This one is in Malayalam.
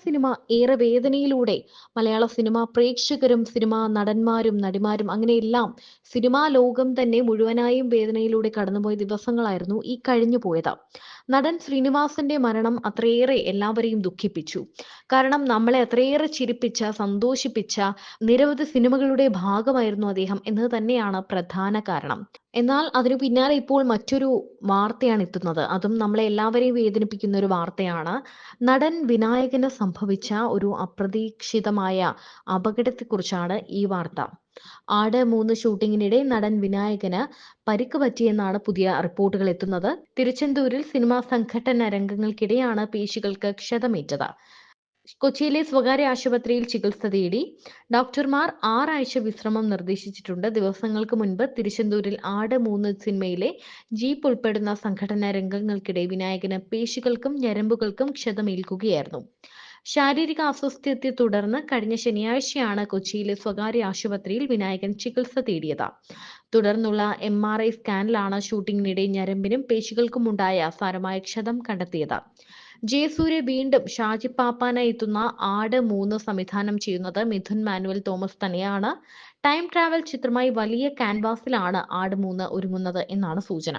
സിനിമ ഏറെ വേദനയിലൂടെ മലയാള സിനിമ പ്രേക്ഷകരും, സിനിമാ നടന്മാരും, നടിമാരും അങ്ങനെയെല്ലാം സിനിമാ ലോകം തന്നെ മുഴുവനായും വേദനയിലൂടെ കടന്നുപോയ ദിവസങ്ങളായിരുന്നു ഈ കഴിഞ്ഞു പോയത്. നടൻ ശ്രീനിവാസന്റെ മരണം അത്രയേറെ എല്ലാവരെയും ദുഃഖിപ്പിച്ചു. കാരണം നമ്മളെ അത്രയേറെ ചിരിപ്പിച്ച, സന്തോഷിപ്പിച്ച നിരവധി സിനിമകളുടെ ഭാഗമായിരുന്നു അദ്ദേഹം എന്നത് തന്നെയാണ് പ്രധാന കാരണം. എന്നാൽ അതിനു പിന്നാലെ ഇപ്പോൾ മറ്റൊരു വാർത്തയാണ് എത്തുന്നത്. അതും നമ്മളെ എല്ലാവരെയും വേദനിപ്പിക്കുന്ന ഒരു വാർത്തയാണ്. നടൻ വിനായകന് സംഭവിച്ച ഒരു അപ്രതീക്ഷിതമായ അപകടത്തെക്കുറിച്ചാണ് ഈ വാർത്ത. ആട് 3 ഷൂട്ടിങ്ങിനിടെ നടൻ വിനായകന് പരിക്ക് പറ്റിയെന്നാണ് പുതിയ റിപ്പോർട്ടുകൾ എത്തുന്നത്. തിരുച്ചെന്തൂരിൽ സിനിമാ സംഘട്ടന രംഗങ്ങൾക്കിടെയാണ് പേശികൾക്ക് ക്ഷതമേറ്റത്. കൊച്ചിയിലെ സ്വകാര്യ ആശുപത്രിയിൽ ചികിത്സ തേടി. ഡോക്ടർമാർ 6 ആഴ്ച വിശ്രമം നിർദ്ദേശിച്ചിട്ടുണ്ട്. ദിവസങ്ങൾക്ക് മുൻപ് തിരുച്ചെന്തൂരിൽ ആട് 3 സിനിമയിലെ ജീപ്പ് ഉൾപ്പെടുന്ന സംഘടന രംഗങ്ങൾക്കിടെ വിനായകന് പേശികൾക്കും ഞരമ്പുകൾക്കും ക്ഷതമേൽക്കുകയായിരുന്നു. ശാരീരിക അസ്വസ്ഥത്തെ തുടർന്ന് കഴിഞ്ഞ ശനിയാഴ്ചയാണ് കൊച്ചിയിലെ സ്വകാര്യ ആശുപത്രിയിൽ വിനായകൻ ചികിത്സ തേടിയത്. തുടർന്നുള്ള MRI സ്കാനിലാണ് ഷൂട്ടിങ്ങിനിടെ ഞരമ്പിനും പേശികൾക്കുമുണ്ടായ സാരമായ ക്ഷതം കണ്ടെത്തിയത്. ജയസൂര്യ വീണ്ടും ഷാജി പാപ്പാനായി എത്തുന്ന ആട് 3 സംവിധാനം ചെയ്യുന്നത് മിഥുൻ മാനുവൽ തോമസ് തന്നെയാണ്. ടൈം ട്രാവൽ ചിത്രമായി വലിയ ക്യാൻവാസിലാണ് ആട് 3 ഒരുങ്ങുന്നത് എന്നാണ് സൂചന.